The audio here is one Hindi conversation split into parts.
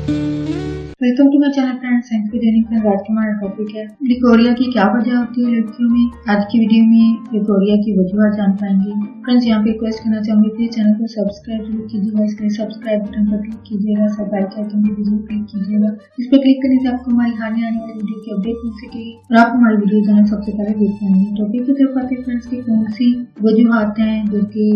Welcome to my channel friends. Thanks for joining friends. आज का हमारा टॉपिक है लिकोरिया की क्या वजह होती है लड़कियों में। आज की वीडियो में लिकोरिया की वजूहत जान पाएंगे। फ्रेंड्स यहाँ पे रिक्वेस्ट करना चाहूंगी प्लीज चैनल को सब्सक्राइब जरूर कीजिएगा। इसके सब्सक्राइब बटन पर क्लिक कीजिएगा, सब बेल के आइकन पर जरूर क्लिक कीजिएगा। इस पर क्लिक करने से आपको हमारी आने वाली वीडियो की अपडेट मिल सकेगी और आप हमारी वीडियो जाना सबसे पहले देख पाएंगे। टॉपिक की तरफ आते हैं फ्रेंड्स की कौन सी वजूहत हैं जो कि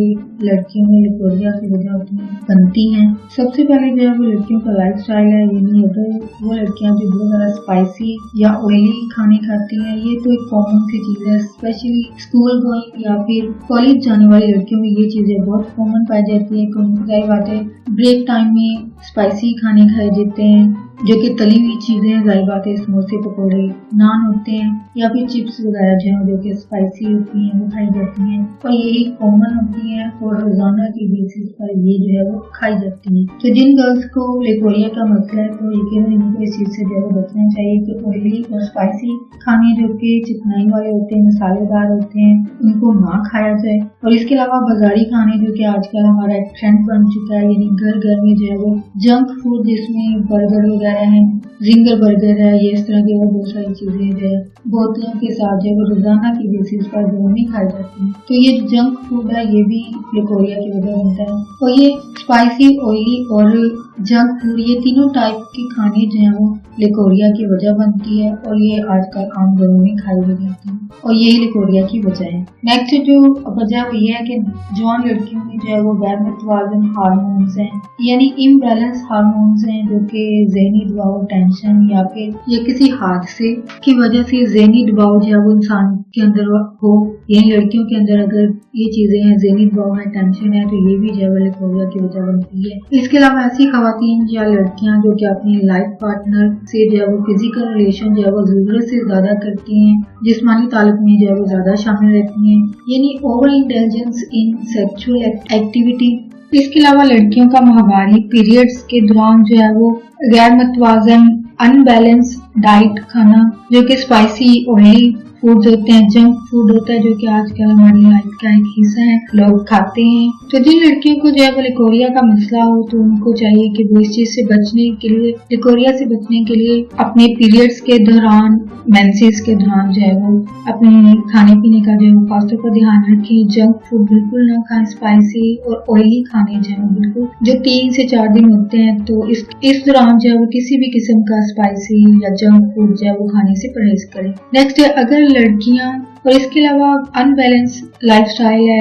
लड़कियों में लिकोरिया की वजह होती है बनती हैं। सबसे पहले जो है वो लड़कियों का लाइफ स्टाइल है, यानी अगर वो लड़कियां जो बहुत ज्यादा स्पाइसी या ऑयली खाने खाती हैं, ये तो एक कॉमन सी चीज है। स्पेशली स्कूल गोइंग या फिर कॉलेज जाने वाली लड़कियों में ये चीजें बहुत कॉमन पाई जाती है। जाहिर बात है ब्रेक टाइम में स्पाइसी खाने खाए जाते हैं जो कि तली हुई चीजें, जाहिर बात है समोसे पकौड़े नान होते हैं या फिर चिप्स वगैरह जो है जो कि स्पाइसी होती हैं वो खाई जाती हैं और यही कॉमन होती है और रोजाना की बेसिस पर ये जो है वो खाई जाती है। तो जिन गर्ल्स को लिकोरिया का मसला है तो यकीनन इनको इस चीज से जो है बचना चाहिए कि ऑयली और स्पाइसी खाने जो कि चिकनाई वाले होते हैं, मसालेदार होते हैं, उनको ना खाया जाए। और इसके अलावा बाजारी खाने जो कि आजकल हमारा एक ट्रेंड बन चुका है, यानी घर घर में जो है वो जंक फूड जिसमें बर्गर वगैरह है, जिंगर बर्गर है, ये इस तरह की और बहुत सारी चीजें जो है बोतलों के साथ जो है रोजाना की बेसिस पर जो नहीं खाई जाती है। तो ये जंक फूड है, ये भी लिकोरिया की वजह बनता है। और ये स्पाइसी, ऑयली और जंक फूड, ये तीनों टाइप के खाने जो है वो लिकोरिया की वजह बनती है और ये आजकल आम घरों में खाई भी जाती है और यही लिकोरिया की वजह है। नेक्स्ट जो वजह वो ये है कि जवान लड़कियों में जो है वो गैर मुतवाज़िन हार्मोन्स हैं, यानी इम्बैलेंस हार्मोन्स हैं जो कि ज़हनी दबाव, टेंशन या फिर ये किसी हादसे की वजह से ज़हनी दबाव जो है वो इंसान के अंदर हो, यानी लड़कियों के अंदर अगर ये चीजें हैं, ज़हनी दबाव है, टेंशन है, तो ये भी जो है लिकोरिया की वजह बनती है। इसके अलावा ऐसी खवातीन या लड़कियां जो कि अपने लाइफ पार्टनर से जो है वो फिजिकल रिलेशन जो है वो जरूरत से ज्यादा करती हैं, जिस्मानी ताल्लुक में जो है वो ज्यादा शामिल रहती हैं, यानी over intelligence in sexual activity. इसके अलावा लड़कियों का माहवारी पीरियड्स के दौरान जो है वो गैर मुतवाज़न अनबैलेंस डाइट खाना जो कि स्पाइसी, ऑयली फूड होते हैं, जंक फूड होता है जो कि आजकल हमारी लाइफ का एक हिस्सा है, लोग खाते हैं। तो जिन लड़कियों को जो है वो लिकोरिया का मसला हो तो उनको चाहिए कि वो इस चीज से बचने के लिए, लिकोरिया से बचने के लिए अपने पीरियड्स के दौरान, मेंसेस के दौरान जो है वो अपने खाने पीने का जो है खासतौर पर ध्यान रखें। जंक फूड बिल्कुल ना खाएं, स्पाइसी और ऑयली खाने जो है बिल्कुल, जो 3 से 4 दिन होते हैं तो इस दौरान जो है वो किसी भी किस्म का स्पाइसी या जंक फूड जो है वो खाने से परहेज करें। नेक्स्ट है अगर लड़कियां और इसके अलावा अनबैलेंस लाइफस्टाइल है,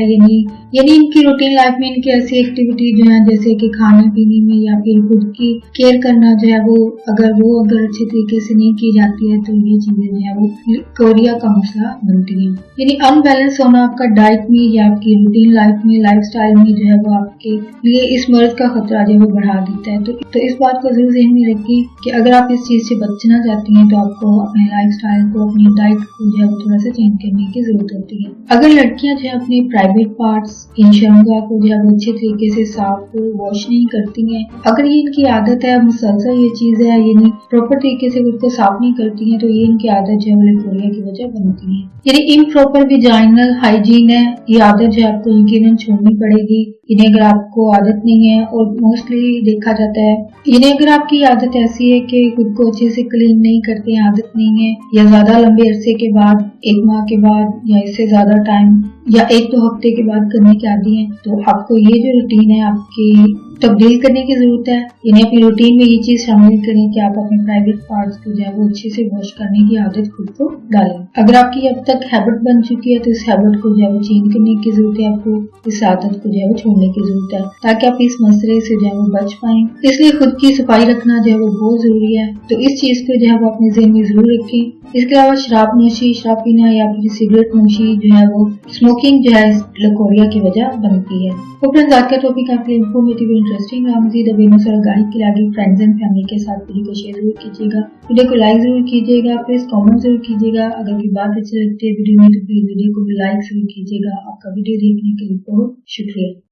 यानी इनकी रूटीन लाइफ में इनकी ऐसी एक्टिविटी जो है जैसे कि खाने पीने में या फिर खुद की केयर करना जो है वो अगर अच्छे तरीके से नहीं की जाती है तो ये चीजें जो है वो लिकोरिया का मसला बनती है। यानी अनबैलेंस होना आपका डाइट में या आपकी रूटीन लाइफ में, लाइफस्टाइल में जो है वो आपके लिए इस मर्ज का खतरा जो है वो बढ़ा देता है। तो इस बात को जरूर ध्यान में रखिए कि अगर आप इस चीज से बचना चाहती हैं तो आपको अपने लाइफस्टाइल को, अपनी डाइट को जो है वो थोड़ा सा चेंज करने की जरूरत होती है। अगर लड़कियां जो है अपने प्राइवेट पार्ट्स, इन शर्मगाह को जो है वो अच्छे तरीके से साफ वॉश नहीं करती हैं, अगर ये इनकी आदत है, मुसलसल ये चीज है, यानी प्रॉपर तरीके से खुद को साफ नहीं करती हैं तो ये इनकी आदत जो है लिकोरिया की वजह बनती है। यानी इम्प्रॉपर विजाइनल हाइजीन है, ये आदत जो आपको यकीनन छोड़नी पड़ेगी। इन्हें अगर आपको आदत नहीं है, और मोस्टली देखा जाता है, यानी अगर आपकी आदत ऐसी है कि खुद को अच्छे से क्लीन नहीं करते हैं, आदत नहीं है, या ज्यादा लंबे अरसे के बाद, 1 माह के बाद या इससे ज्यादा टाइम या 1-2 हफ्ते के बाद करने के आदी हैं, तो आपको ये जो रूटीन है आपकी तब्दील करने की जरूरत है। यानी अपनी रूटीन में ये चीज शामिल करें कि आप अपने प्राइवेट पार्ट्स को जो है वो अच्छे से वॉश करने की आदत खुद को डालें। अगर आपकी अब तक हैबिट बन चुकी है तो इस हैबिट को जो है वो चेंज करने की जरूरत है, आपको इस आदत को जो है वो छोड़ने की जरूरत है ताकि आप इस मसले से जो है वो बच पाएं। इसलिए खुद की सफाई रखना जो है वो बहुत जरूरी है, तो इस चीज को जो है वो अपने ज़हन में जरूर रखें। इसके अलावा शराब नोशी, शराब पीना या फिर सिगरेट नोशी जो है वो, स्मोकिंग जो है लिकोरिया की वजह बनती है। तो फ्रेंड्स आज का टॉपिक आपके लिए इंफॉर्मेटिव इंटरेस्टिंग रहा। मज़ीद अवेयरनेस गाइड के लिए आगे फ्रेंड्स एंड फैमिली के साथ वीडियो को शेयर जरूर कीजिएगा, वीडियो को लाइक जरूर कीजिएगा, प्लीज कमेंट जरूर कीजिएगा। अगर कोई बात अच्छी लगती है वीडियो में तो प्लीज वीडियो को भी लाइक जरूर कीजिएगा। आपका वीडियो देखने के लिए बहुत शुक्रिया।